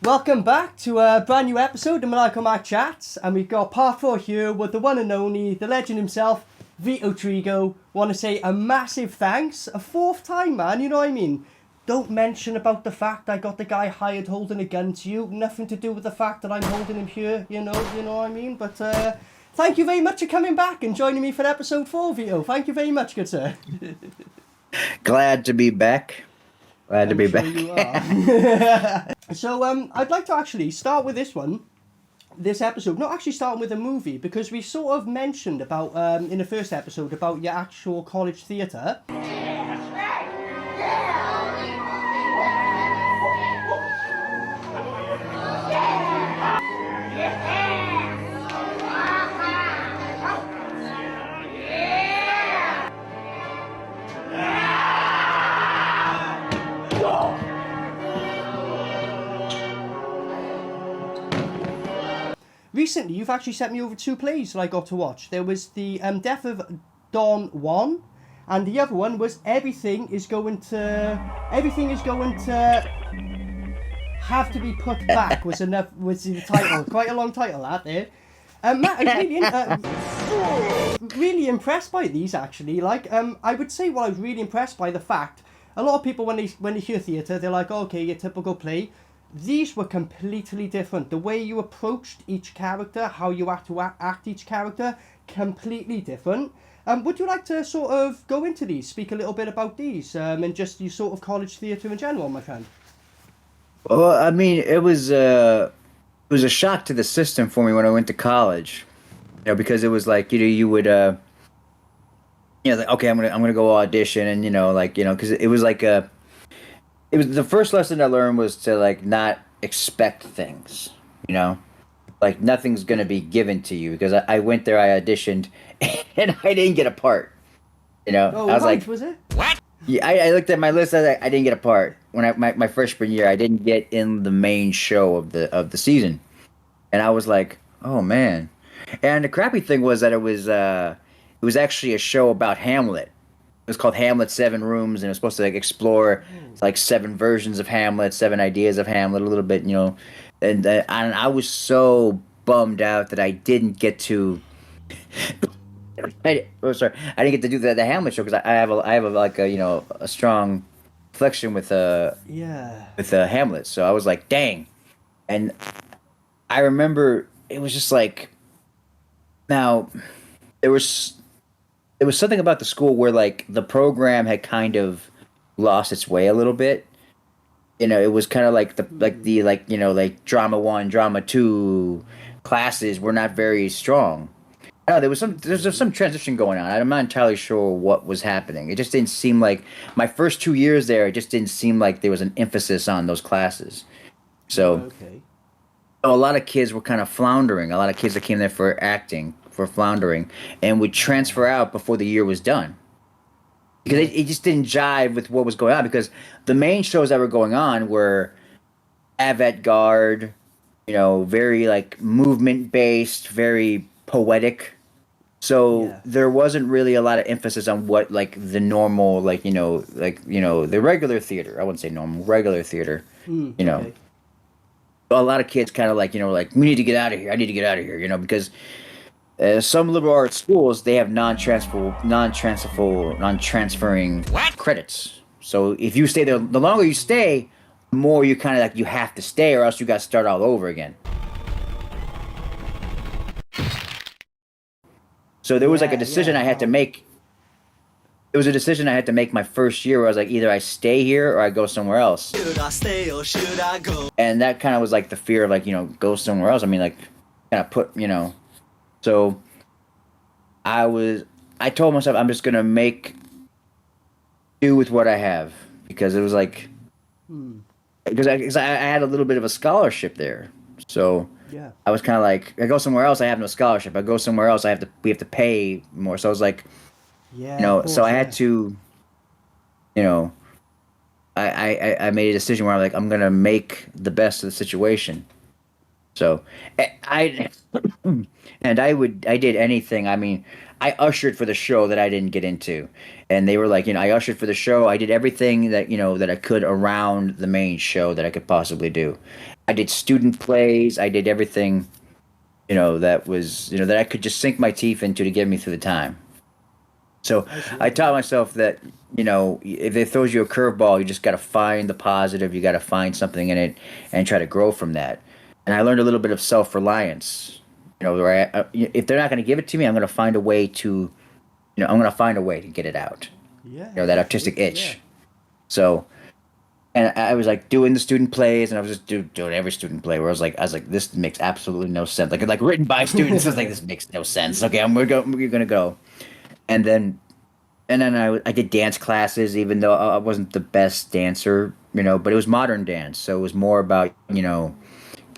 Welcome back to a brand new episode of Maniacal Mac Chats, and we've got part 4 here with the one and only, the legend himself, VITO TRIGO. Want to say a massive thanks, a 4th time, man, you know what I mean? Don't mention about the fact I got the guy hired holding a gun to you, nothing to do with the fact that I'm holding him here, you know what I mean? But thank you very much for coming back and joining me for episode 4, VITO. Thank you very much, good sir. Glad to be back. Glad to be sure back. You are. So I'd like to actually start with this episode, not actually starting with a movie, because we sort of mentioned about, in the first episode, about your actual college theatre. Recently, you've actually sent me over 2 plays that I got to watch. There was the Death of Don Juan, and the other one was Everything is going to have to be put back. Was the title? Quite a long title, that there. Matt, I'm really impressed by these actually. I would say I was really impressed by the fact a lot of people when they hear theatre, they're like, okay, your typical play. These were completely different. The way you approached each character, how you had to act each character, completely different. Would you like to sort of go into these, speak a little bit about these, and just your sort of college theatre in general, my friend? Well, I mean, it was a shock to the system for me when I went to college. Because it was like, you would like, okay, I'm gonna go audition, and because it was like it was the first lesson I learned was to like not expect things, like nothing's gonna be given to you, because I went there, I auditioned, and I didn't get a part. Oh, I was like, was it? what? Yeah, I looked at my list. I was like, I didn't get a part when my freshman year. I didn't get in the main show of the season, and I was like, oh man. And the crappy thing was that it was actually a show about Hamlet. It was called Hamlet 7 Rooms, and it was supposed to like explore like 7 versions of Hamlet, 7 ideas of Hamlet, a little bit, And I was so bummed out that I didn't get to. I didn't get to do the Hamlet show because I have a strong affection with Hamlet. So I was like, dang, and I remember it was just like, now there was something about the school where like the program had kind of lost its way a little bit. It was kind of like like drama 1, drama 2 classes were not very strong. I don't know, there's some transition going on. I'm not entirely sure what was happening. It just didn't seem like my first 2 years there. It just didn't seem like there was an emphasis on those classes. So Okay. a lot of kids were kind of floundering. A lot of kids that came there for acting were floundering and would transfer out before the year was done, because it just didn't jive with what was going on. Because the main shows that were going on were avant-garde, very like movement based, very poetic. So there wasn't really a lot of emphasis on what like the normal, the regular theater. I wouldn't say normal, regular theater. Okay. A lot of kids kind of like, like, we need to get out of here. I need to get out of here, because some liberal arts schools, they have non-transferring credits. So if you stay there, the longer you stay, the more you kind of like you have to stay, or else you got to start all over again. So there was like a decision I had to make. It was a decision I had to make my first year, where I was like, either I stay here or I go somewhere else. Should I stay or should I go? And that kind of was like the fear of like, go somewhere else. I mean, like, kind of put, So I told myself I'm just gonna make do with what I have, because it was like, because I had a little bit of a scholarship there, so I was kind of like, I go somewhere else, I have no scholarship. I go somewhere else, we have to pay more. So I was like, so I had to, I made a decision where I'm like, I'm gonna make the best of the situation. So I did anything. I mean, I ushered for the show that I didn't get into, and they were like, I ushered for the show. I did everything that that I could around the main show that I could possibly do. I did student plays. I did everything, that was, that I could just sink my teeth into to get me through the time. So I taught myself that, if it throws you a curveball, you just got to find the positive. You got to find something in it and try to grow from that. And I learned a little bit of self-reliance. Where if they're not going to give it to me, I'm going to find a way to, I'm going to find a way to get it out. Yeah. That artistic itch. Yeah. So, and I was like doing the student plays, and I was just doing every student play where I was like, this makes absolutely no sense. Like written by students, I was like, this makes no sense. Okay, we're gonna go. And then I did dance classes, even though I wasn't the best dancer, but it was modern dance, so it was more about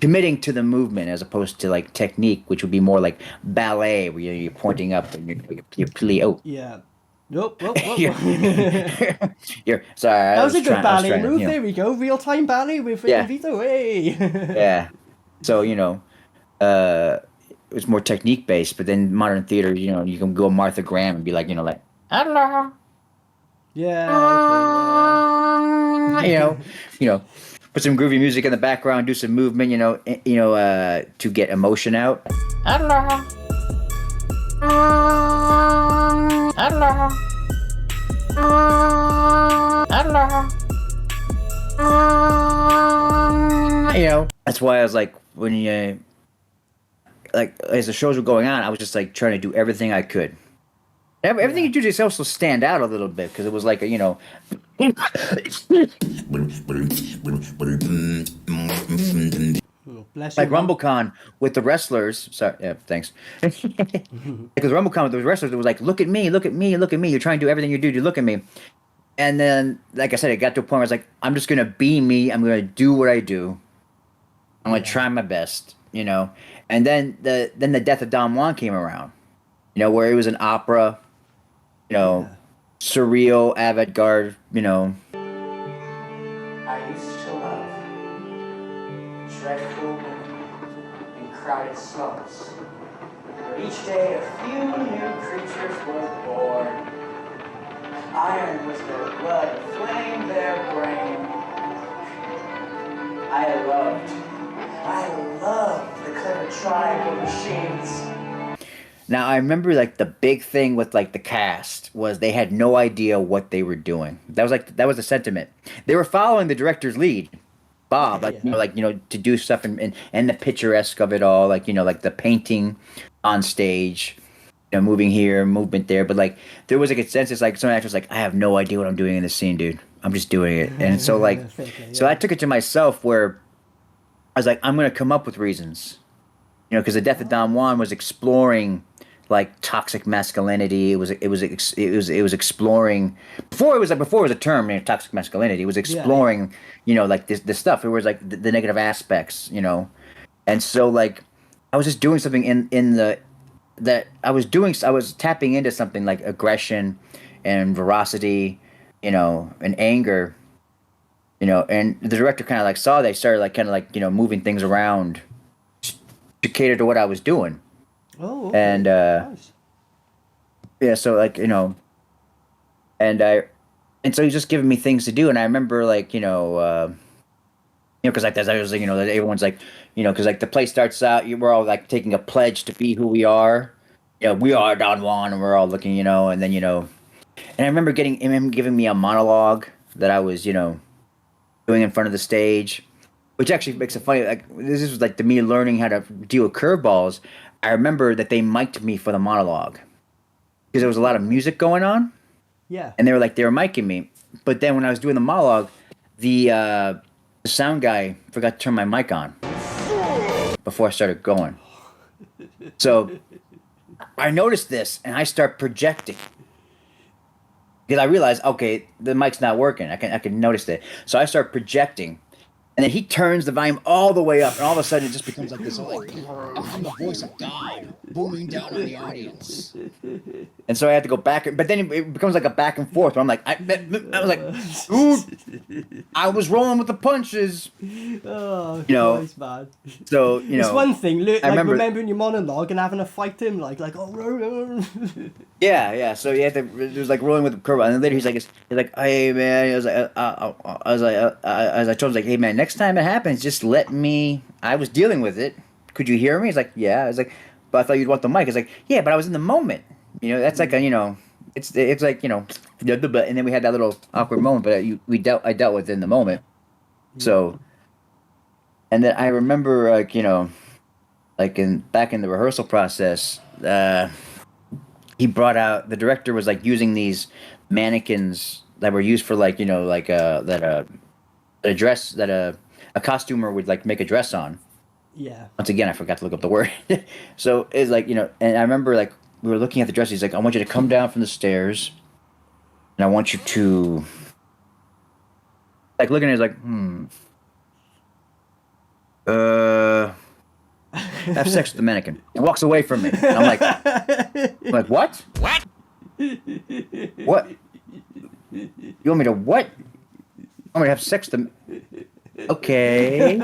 committing to the movement as opposed to like technique, which would be more like ballet, where you're pointing up and you're plea. Oh, yeah. Nope. You're sorry. That was a good ballet move. There we go. Real time ballet with Vito. Hey. Yeah. So it was more technique based, but then modern theater, you can go Martha Graham and be like, like hello. Yeah. Okay, put some groovy music in the background, do some movement, to get emotion out. Hello. Hello. Hello. That's why I was like, when as the shows were going on, I was just like trying to do everything I could. Everything you do to yourself will stand out a little bit because it was like like RumbleCon with the wrestlers. Sorry, yeah, thanks. Because RumbleCon with the wrestlers, it was like, look at me, look at me, look at me. You're trying to do everything you do to look at me. And then, like I said, it got to a point where I was like, I'm just gonna be me. I'm gonna do what I do. I'm gonna try my best, And then the Death of Don Juan came around, where it was an opera, surreal, avant-garde, I used to love dreadful and crowded slums, where each day a few new creatures were born. Iron was their blood, flame their brain. I loved the clever tribe of machines. Now, I remember, like, the big thing with, like, the cast was they had no idea what they were doing. That was the sentiment. They were following the director's lead, Bob, to do stuff and the picturesque of it all, like the painting on stage, moving here, movement there. But, like, there was a consensus, like, some actors like, I have no idea what I'm doing in this scene, dude. I'm just doing it. And so, like, so I took it to myself where I was like, I'm going to come up with reasons. Because the Death of Don Juan was exploring like toxic masculinity. It was exploring before it was a term, toxic masculinity. It was exploring, like this stuff. It was like the negative aspects, and so like I was just doing something I was tapping into something like aggression and veracity, and anger, and the director kind of like saw that. He started like kind of like moving things around to cater to what I was doing. Oh, okay. And Nice. yeah, so like and so he's just giving me things to do, and I remember like because like as I was everyone's like because like the play starts out, we're all like taking a pledge to be who we are. We are Don Juan, and we're all looking, and then and I remember him giving me a monologue that I was doing in front of the stage. Which actually makes it funny. Like this is like to me learning how to deal with curveballs. I remember that they mic'd me for the monologue because there was a lot of music going on. Yeah. And they were mic'ing me, but then when I was doing the monologue, the sound guy forgot to turn my mic on before I started going. So I noticed this and I start projecting because I realized, okay, the mic's not working. I can notice that. So I start projecting. And then he turns the volume all the way up, and all of a sudden it just becomes like this, like, I'm the voice of God booming down on the audience. And so I had to go back, but then it becomes like a back and forth. Where I'm like, I was like, dude, I was rolling with the punches. Oh, Christ, man. So it's one thing, remembering your monologue and having to fight him, like oh. Yeah. So you had to, it was like rolling with the curve, and then later he's like, hey man, I was like, as I told him, like, hey man, next time it happens, just let me. I was dealing with it. Could you hear me? He's like, yeah. I was like, but I thought you'd want the mic. It's like, yeah, but I was in the moment. You know, that's like a, you know, it's like, you know, and then we had that little awkward moment, but I dealt with it in the moment. So, and then I remember, like, you know, like back in the rehearsal process, he brought out, the director was like using these mannequins that were used for, like, you know, like a dress that a costumer would like make a dress on. Yeah. Once again, I forgot to look up the word. So it's like, you know, and I remember like we were looking at the dress. He's like, I want you to come down from the stairs, and I want you to, like, looking at it, like, have sex with the mannequin. He walks away from me. And I'm like, what? What? What? You want me to what? I'm gonna have sex with them. Okay.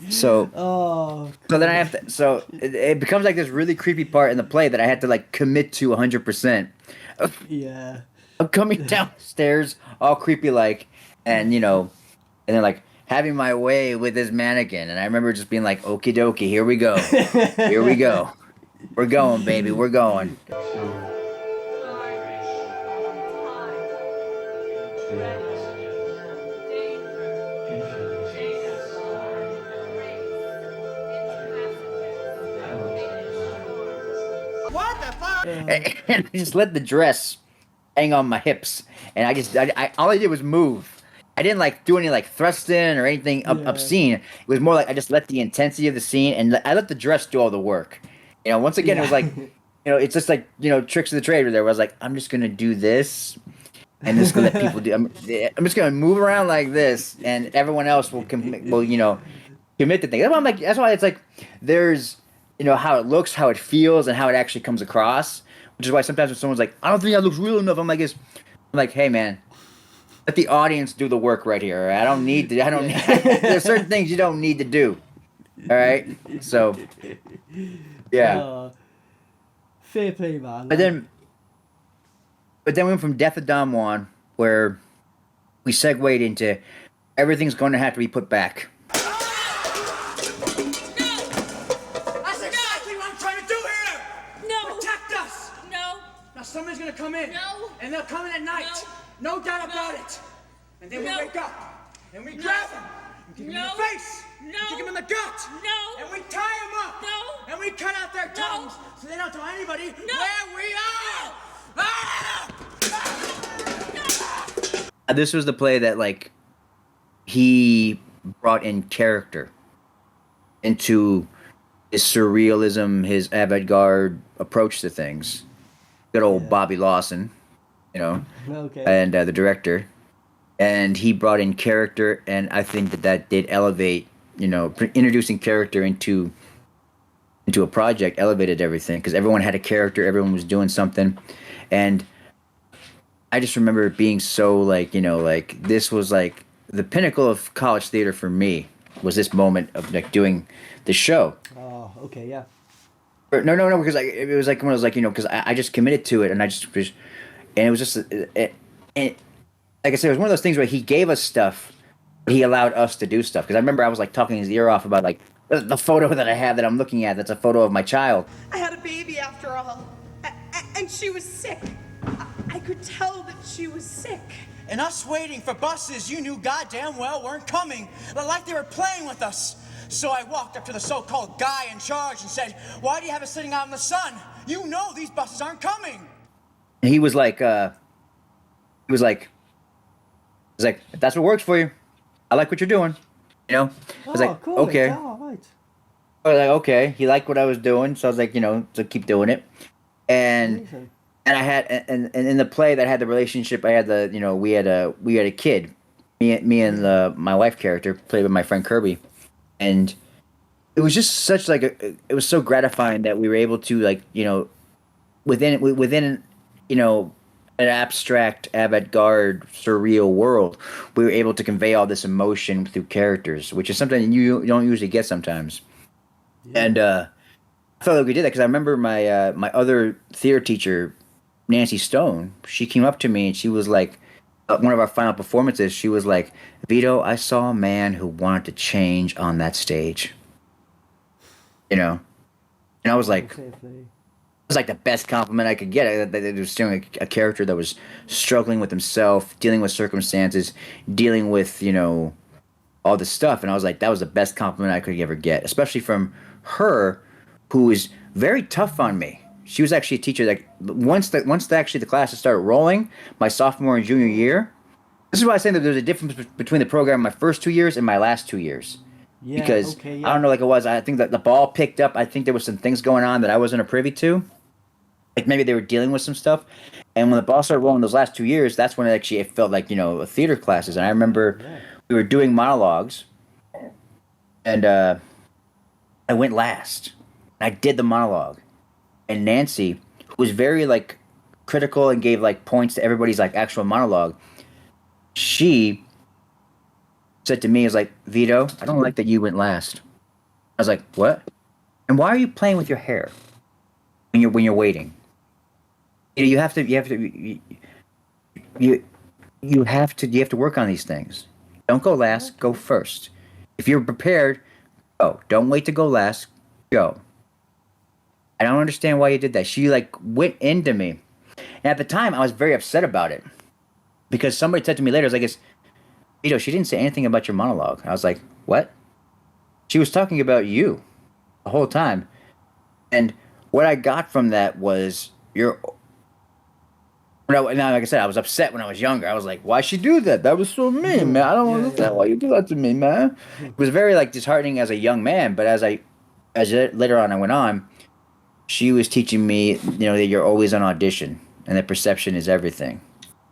So, so then I have to. So it becomes like this really creepy part in the play that I had to like commit to 100%. Yeah. I'm coming downstairs, all creepy like, and you know, and then like having my way with this mannequin, and I remember just being like, okie dokie, here we go, here we go, we're going, baby, we're going. What the fuck? And I just let the dress hang on my hips, and I all I did was move. I didn't like do any like thrusting or anything obscene. It was more like I just let the intensity of the scene, and I let the dress do all the work. You know, once again, it was like, you know, it's just like, you know, tricks of the trade. Where there was like, I'm just gonna do this, and just gonna let people do. I'm just gonna move around like this, and everyone else will you know, commit to things. That's why I'm like, that's why it's like there's, you know, how it looks, how it feels, and how it actually comes across. Which is why sometimes when someone's like, I don't think that looks real enough, I'm like, hey man, let the audience do the work right here. I don't need to. There's certain things you don't need to do. All right. So, yeah. Fair play, man. But then we went from Death of Don Juan, where we segued into everything's going to have to be put back. Somebody's gonna come in. No. And they'll come in at night. No doubt about it. And then we wake up. And we grab them. We kick them in the face. No. We kick them in the gut. No. And we tie them up. No. And we cut out their tongues so they don't tell anybody where we are. This was the play that, like, he brought in character into his surrealism, his avant-garde approach to things. Good old Bobby Lawson, you know, and the director, and he brought in character, and I think that did elevate, you know, introducing character into a project elevated everything, because everyone had a character, everyone was doing something, and I just remember it being so, like, you know, like, this was like the pinnacle of college theater for me, was this moment of like doing the show. Oh, okay, yeah. No, because it was like one of those, like, you know, because I just committed to it, and and it was just, and like I said, it was one of those things where he gave us stuff, but he allowed us to do stuff. Because I remember I was like talking his ear off about like the photo that I have that I'm looking at. That's a photo of my child. I had a baby after all, and she was sick. I could tell that she was sick. And us waiting for buses you knew goddamn well weren't coming, like they were playing with us. So I walked up to the so-called guy in charge and said, why do you have us sitting out in the sun? You know these buses aren't coming. And he was like, if that's what works for you, I like what you're doing. You know? I was like, cool. okay. Oh, right. I was like, okay. He liked what I was doing, so I was like, you know, so keep doing it. And Amazing. and I had, and in the play that had the relationship, I had the, you know, we had a kid, me and my wife character, played by my friend Kirby. And it was just such like it was so gratifying that we were able to, like, you know, within you know, an abstract, avant-garde, surreal world, we were able to convey all this emotion through characters, which is something you don't usually get sometimes. Yeah. And I felt like we did that because I remember my my other theater teacher, Nancy Stone. She came up to me and she was like, one of our final performances, she was like, "Vito, I saw a man who wanted to change on that stage." You know, and I was like, it was like the best compliment I could get. That it was showing a character that was struggling with himself, dealing with circumstances, dealing with all this stuff, and I was like, that was the best compliment I could ever get, especially from her, who is very tough on me. She was actually a teacher that once the classes started rolling, my sophomore and junior year. This is why I say that there's a difference between the program my first 2 years and my last 2 years. Yeah, because I don't know, like it was. I think that the ball picked up. I think there was some things going on that I wasn't a privy to. Like maybe they were dealing with some stuff. And when the ball started rolling those last 2 years, that's when it felt like theater classes. And I remember we were doing monologues, and I went last. I did the monologue, and Nancy, who was very like critical and gave like points to everybody's like actual monologue, she said to me, "Is like, Vito, I don't like that you went last." I was like, "What? And why are you playing with your hair when you're waiting? You have to work on these things. Don't go last. Go first. If you're prepared, go. Don't wait to go last. Go." I don't understand why you did that. She like went into me, and at the time I was very upset about it because somebody said to me later, "I was like, Vito, she didn't say anything about your monologue." I was like, "What?" She was talking about you the whole time, and what I got from that was now, like I said, I was upset when I was younger. I was like, "Why'd she do that? That was so mean, man. I don't understand why you do that to me, man." It was very like disheartening as a young man, but as later on I went on, she was teaching me, that you're always on audition and that perception is everything.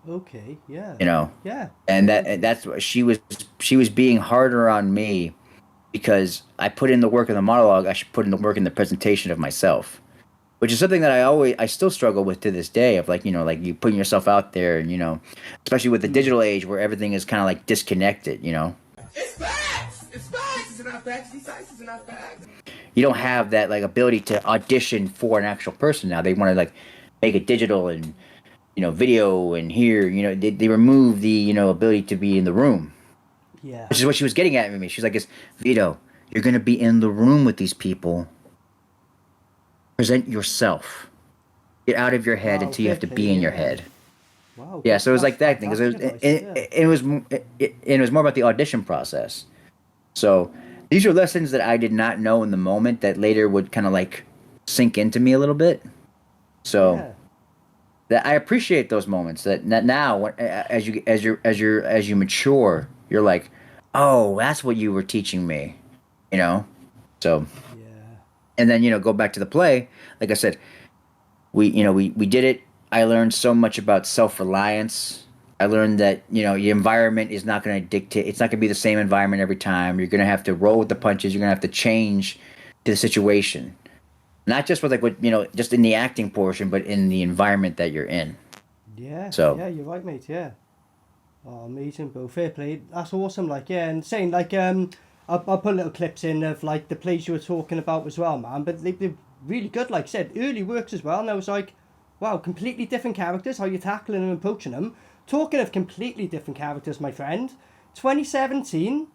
Okay, yeah. Yeah. And that's what she was being harder on me because I put in the work in the monologue. I should put in the work in the presentation of myself, which is something that I still struggle with to this day of like you putting yourself out there and especially with the digital age where everything is kind of like disconnected. It's facts. It's facts. It's not facts. These facts is not facts. You don't have that like ability to audition for an actual person now. They want to like make it digital and video and here they remove the ability to be in the room. Yeah. Which is what she was getting at with me. She's like, "Vito, you're gonna be in the room with these people. Present yourself. Get out of your head until you have to be in your head." Wow. Yeah, so it was like that thing because it was more about the audition process. So these are lessons that I did not know in the moment that later would kind of like sink into me a little bit. So that I appreciate those moments. That now, as you mature, you're like, "Oh, that's what you were teaching me," So. And then go back to the play. Like I said, we did it. I learned so much about self-reliance. I learned that your environment is not going to dictate. It's not going to be the same environment every time. You're going to have to roll with the punches. You're going to have to change to the situation, not just with just in the acting portion, but in the environment that you're in. Yeah. So yeah, you're right, mate. Yeah. Oh, amazing, bro. Fair play. That's awesome. Like and saying like I'll put little clips in of like the plays you were talking about as well, man. But they're really good. Like I said, early works as well. And I was like, wow, completely different characters. How you're tackling them and approaching them. Talking of completely different characters, my friend. 2017.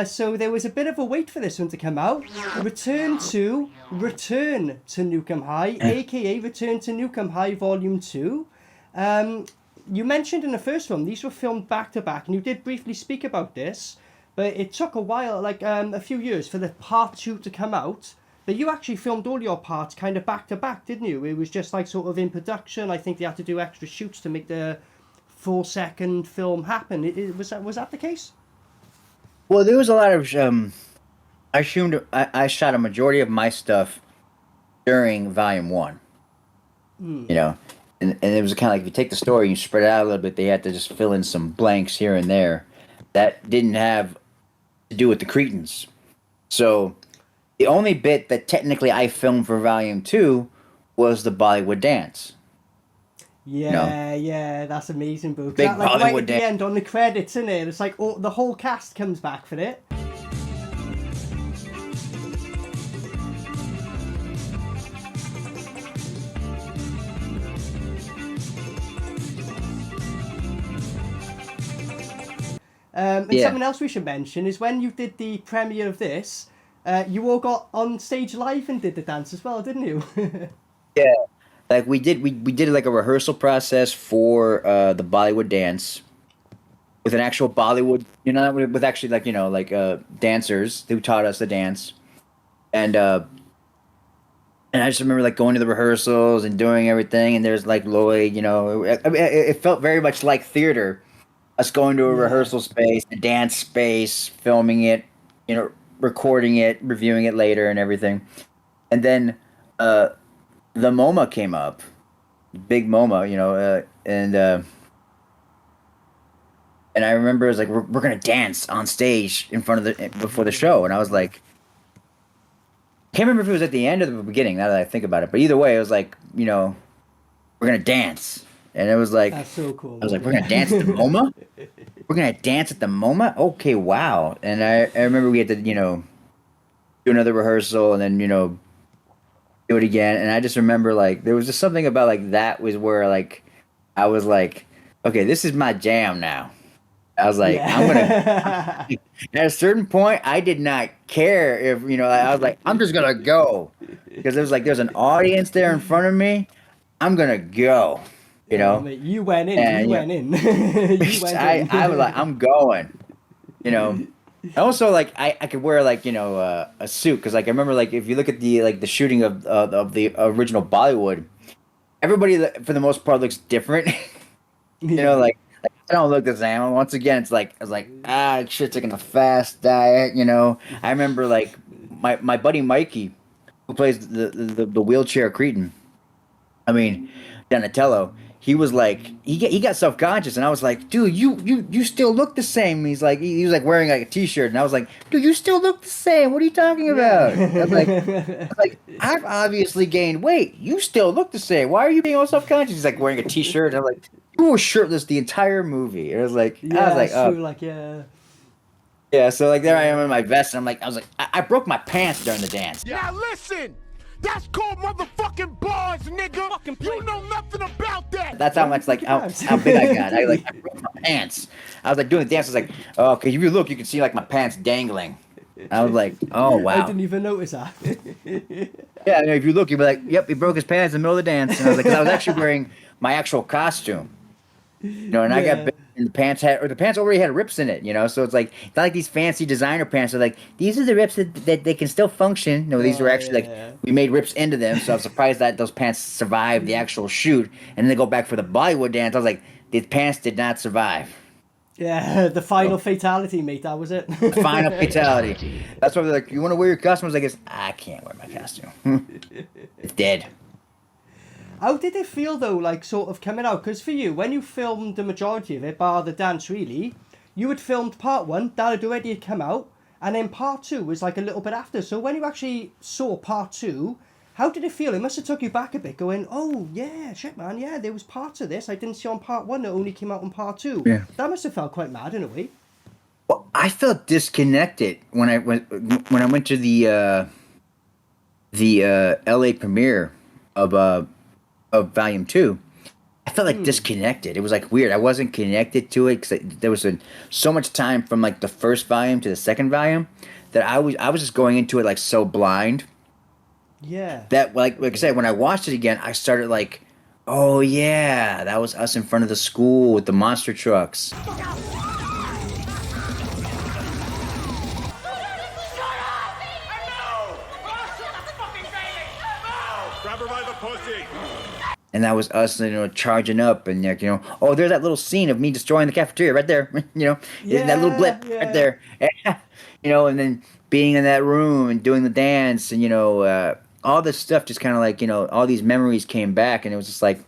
So there was a bit of a wait for this one to come out. Return to Nuke High, aka Return to Nuke High Volume 2. You mentioned in the first film these were filmed back to back, and you did briefly speak about this. But it took a while, like a few years, for the part 2 to come out. But you actually filmed all your parts kind of back to back, didn't you? It was just like sort of in production. I think they had to do extra shoots to make the full second film happen. Was that the case? Well, there was a lot of I shot a majority of my stuff during Volume 1. And it was kind of like if you take the story and you spread it out a little bit, they had to just fill in some blanks here and there that didn't have to do with the Cretans. So the only bit that technically I filmed for Volume 2 was the Bollywood dance. Yeah, that's amazing, bro. Big that, like, Bollywood right at the dance. end on the credits, isn't it? It's like the whole cast comes back for it. And something else we should mention is when you did the premiere of this, you all got on stage live and did the dance as well, didn't you? Yeah, like we did like a rehearsal process for the Bollywood dance with an actual Bollywood, with actually like dancers who taught us the dance, and I just remember like going to the rehearsals and doing everything, and there's like Lloyd, I mean, it felt very much like theater. Us going to a rehearsal space, a dance space, filming it, recording it, reviewing it later, and everything. And then the MoMA came up, big MoMA, and I remember it was like we're gonna dance on stage in front of before the show, and I was like, can't remember if it was at the end or the beginning. Now that I think about it, but either way, it was like we're gonna dance, and it was like that's so cool. I was like, we're gonna dance at the MoMA. We're gonna dance at the MoMA. Okay, wow. And I remember we had to do another rehearsal and then do it again. And I just remember like there was just something about like that was where like I was like, okay, this is my jam now. I was like, I'm gonna. At a certain point, I did not care if I was like, I'm just gonna go because it was like there's an audience there in front of me. I'm gonna go. Mate, you went in. And, you went in. You went in. I was like, I'm going. Also, like I could wear like a suit because like I remember like if you look at the shooting of the original Bollywood, everybody for the most part looks different. Like I don't look the same. Once again, it's like I was like I should have taken a fast diet. I remember like my buddy Mikey, who plays the wheelchair Cretan. I mean, Donatello. He was like he got self-conscious, and I was like, dude, you still look the same. He's like he was like wearing like a t-shirt, and I was like, dude, you still look the same. What are you talking about? I was like I've obviously gained weight. You still look the same. Why are you being all self-conscious? He's like wearing a t-shirt, and I'm like, you were shirtless the entire movie. And I was like, yeah. So like there I am in my vest, and I was like, I broke my pants during the dance. Now listen. That's called motherfucking bars, nigga. You know nothing about that. That's how much like how big I got. I broke my pants. I was like doing the dance. I was like, oh, okay, if you look, you can see like my pants dangling. I was like, oh wow. I didn't even notice that. Yeah, if you look, you'd be like, yep, he broke his pants in the middle of the dance. And I was like, 'cause I was actually wearing my actual costume. And I got bit, and the pants already had rips in it, so it's like it's not like these fancy designer pants are like these are the rips that they can still function. No, these are actually we made rips into them, so I was surprised that those pants survived the actual shoot, and then they go back for the Bollywood dance. I was like, these pants did not survive. Yeah, the final fatality, mate. That was it. The final fatality. That's why they're like, you want to wear your costume? I was like, I can't wear my costume. It's dead. How did it feel though, like sort of coming out? Because for you, when you filmed the majority of it, bar the dance really, you had filmed part 1, that had already come out, and then part 2 was like a little bit after. So when you actually saw part 2, how did it feel? It must have took you back a bit, going, oh yeah, shit man, yeah, there was parts of this I didn't see on part 1 that only came out on part 2. Yeah. That must have felt quite mad in a way. Well, I felt disconnected when I went to the LA premiere of Volume 2. I felt like disconnected. It was like weird. I wasn't connected to it because there was so much time from like the first volume to the second volume that I was just going into it like so blind. Yeah. That like I said, when I watched it again, I started like, oh yeah, that was us in front of the school with the monster trucks. Grab her by the pussy. And that was us, charging up, and oh, there's that little scene of me destroying the cafeteria right there, that little blip right there, and then being in that room and doing the dance, and all this stuff just kind of like all these memories came back, and it was just like,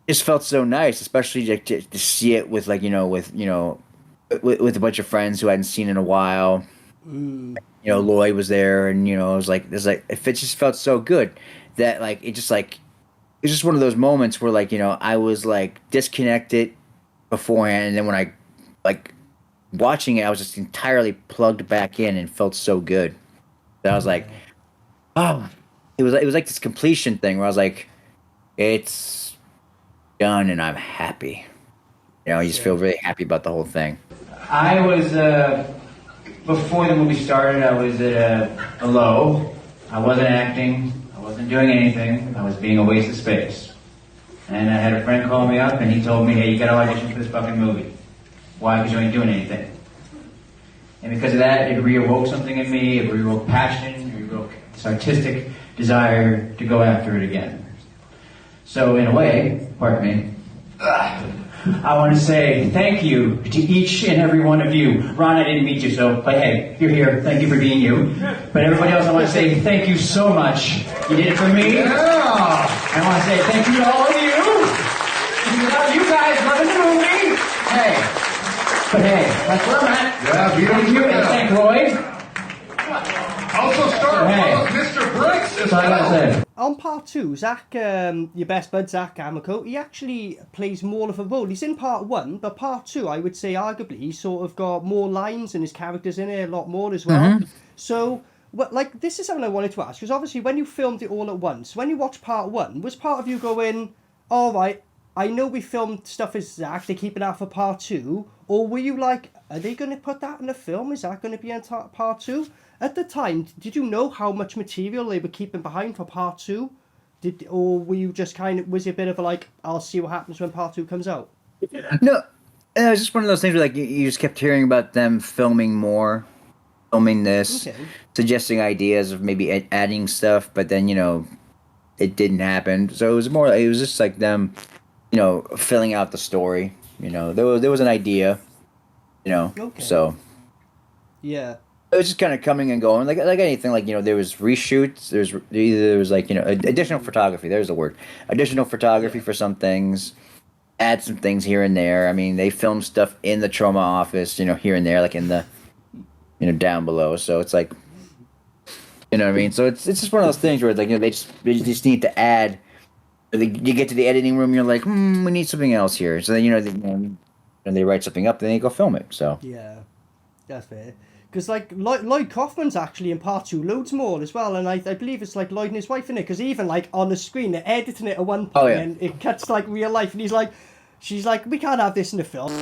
just felt so nice, especially like to see it with like with a bunch of friends who I hadn't seen in a while. Lloyd was there, and it was like it just felt so good that like it's just one of those moments where like I was like disconnected beforehand, and then when I like watching it, I was just entirely plugged back in and felt so good that I was like, oh, it was like this completion thing where I was like, it's done and I'm happy. You just feel really happy about the whole thing. I was, before the movie started, I was at a low. I wasn't acting. I wasn't doing anything. I was being a waste of space. And I had a friend call me up, and he told me, hey, you gotta audition for this fucking movie. Why? Because you ain't doing anything. And because of that, it reawoke something in me. It reawoke passion. It reawoke this artistic desire to go after it again. So in a way, pardon me, I want to say thank you to each and every one of you. Ron, I didn't meet you, but hey, you're here. Thank you for being you. But everybody else, I want to say thank you so much. You did it for me. Yeah. I want to say thank you to all of you. Without you guys loving the movie. Hey. But hey, that's where I'm at. Yeah, thank you, and thank Lloyd. Also starring Mr. Briggs. That's all I gotta say. On part 2, Zach, your best bud, Zach Amico, he actually plays more of a role. He's in part 1, but part 2, I would say, arguably, he's sort of got more lines and his character's in it a lot more as well. Mm-hmm. So, like, this is something I wanted to ask, because obviously when you filmed it all at once, when you watched part 1, was part of you going, all right, I know we filmed stuff as Zach, they're keeping that for part 2, or were you like, are they going to put that in the film? Is that going to be in part 2? At the time, did you know how much material they were keeping behind for part 2? Or were you just was it a bit of a like, I'll see what happens when part 2 comes out? No, it was just one of those things where like you just kept hearing about them filming more, filming this, suggesting ideas of maybe adding stuff, but then, it didn't happen. So it was just like them, filling out the story. There was an idea, so. Yeah. It was just kind of coming and going, like anything. Like there was reshoots. There was like additional photography. There's the word. Additional photography for some things. Add some things here and there. I mean, they filmed stuff in the Troma office, here and there, like in the, down below. So it's like, what I mean. So it's just one of those things where it's like they just need to add. You get to the editing room, you're like, we need something else here. So then they write something up, then they go film it. So yeah, that's fair. Because, like, Lloyd Kaufman's actually in part 2 loads more as well, and I believe it's, like, Lloyd and his wife in it, because even, like, on the screen, they're editing it at one point, and it cuts, like, real life, and she's like, we can't have this in the film.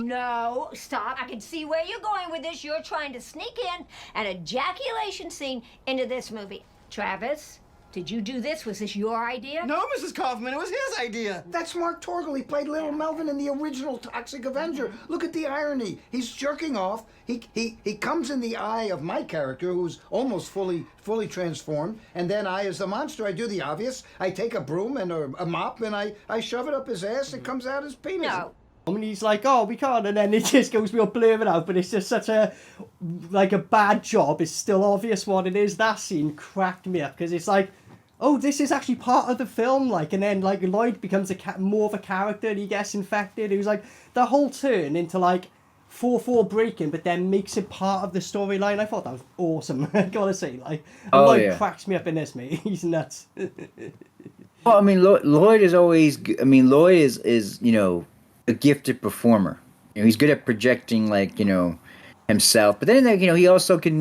No, stop. I can see where you're going with this. You're trying to sneak in an ejaculation scene into this movie. Travis, did you do this? Was this your idea? No, Mrs. Kaufman, it was his idea. That's Mark Torgel. He played Little Melvin in the original Toxic Avenger. Look at the irony. He's jerking off. He comes in the eye of my character, who's almost fully transformed, and then I, as the monster, I do the obvious. I take a broom and a mop, and I shove it up his ass. It comes out his penis. No. And he's like, oh, we can't, and then it just goes real blurring out, but it's just such a bad job. It's still obvious what it is. That scene cracked me up, because it's like, oh, this is actually part of the film, like, and then, like, Lloyd becomes more of a character, and he gets infected. It was, like, the whole turn into, like, 4-4 breaking, but then makes it part of the storyline. I thought that was awesome, I gotta say, like, Lloyd cracks me up in this, mate. He's nuts. Well, I mean, Lloyd is always, Lloyd is, a gifted performer. He's good at projecting, like, himself, but then, he also can,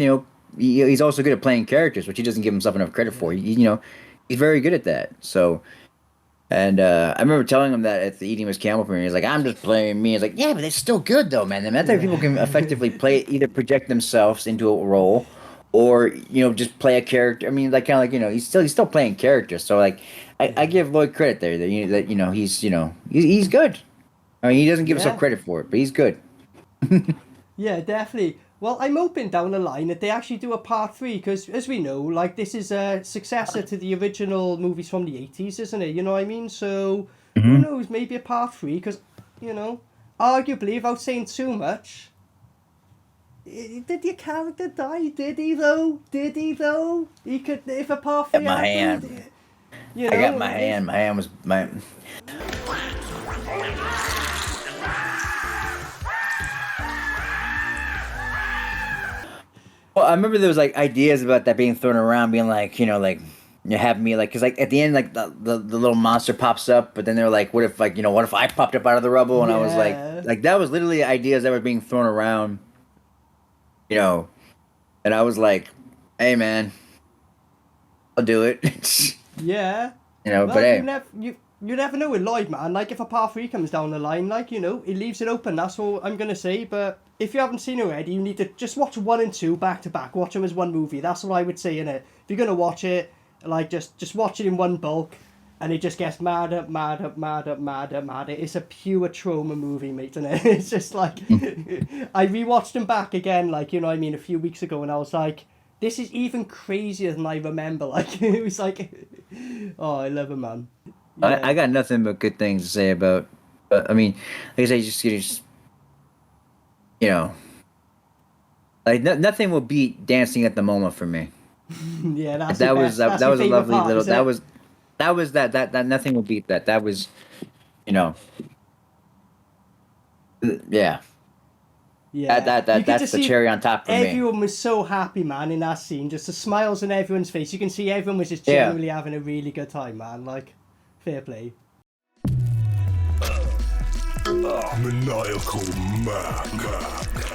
he's also good at playing characters, which he doesn't give himself enough credit for. He's very good at that. So, and I remember telling him that at the Eating with Camel premiere. He's like, I'm just playing me. He's like, yeah, but it's still good though, man. That people can effectively either project themselves into a role, or just play a character. I mean, like kind of like he's still playing characters. So like, I give Lloyd credit there that he's good. I mean, he doesn't give himself credit for it, but he's good. Yeah, definitely. Well, I'm hoping down the line that they actually do a part 3, because as we know, like, this is a successor to the original movies from the 80s, isn't it? You know what I mean? So, who knows, maybe a part 3, because, arguably, without saying too much, did your character die? Did he though? He could, if a part 3 my hand. I got my hand. My hand was my... Well, I remember there was like ideas about that being thrown around, being like, have me like, because like at the end, like the little monster pops up, but then they're like, what if I popped up out of the rubble? And I was like that was literally ideas that were being thrown around, and I was like, hey man, I'll do it. Yeah. But hey, you never know with Lloyd, man. Like, if a part 3 comes down the line, like, you know, it leaves it open. That's all I'm going to say. But if you haven't seen it already, you need to just watch 1 and 2 back to back. Watch them as one movie. That's what I would say, innit? If you're going to watch it, like, just watch it in one bulk. And it just gets madder. It's a pure Troma movie, mate, isn't it? It's just like... I rewatched them back again, like, you know what I mean, a few weeks ago. And I was like, this is even crazier than I remember. Like, it was like... Oh, I love it, man. Yeah. I got nothing but good things to say about. I mean, like I say, just you know, like nothing will beat Dancing at the Moment for me. Yeah, that was a lovely part, little. That was that nothing will beat that. That was, you know. Yeah. Yeah, that's the cherry on top for me. Everyone was so happy, man, in that scene. Just the smiles on everyone's face. You can see everyone was just genuinely having a really good time, man. Like, fair play. Maniacal Mac.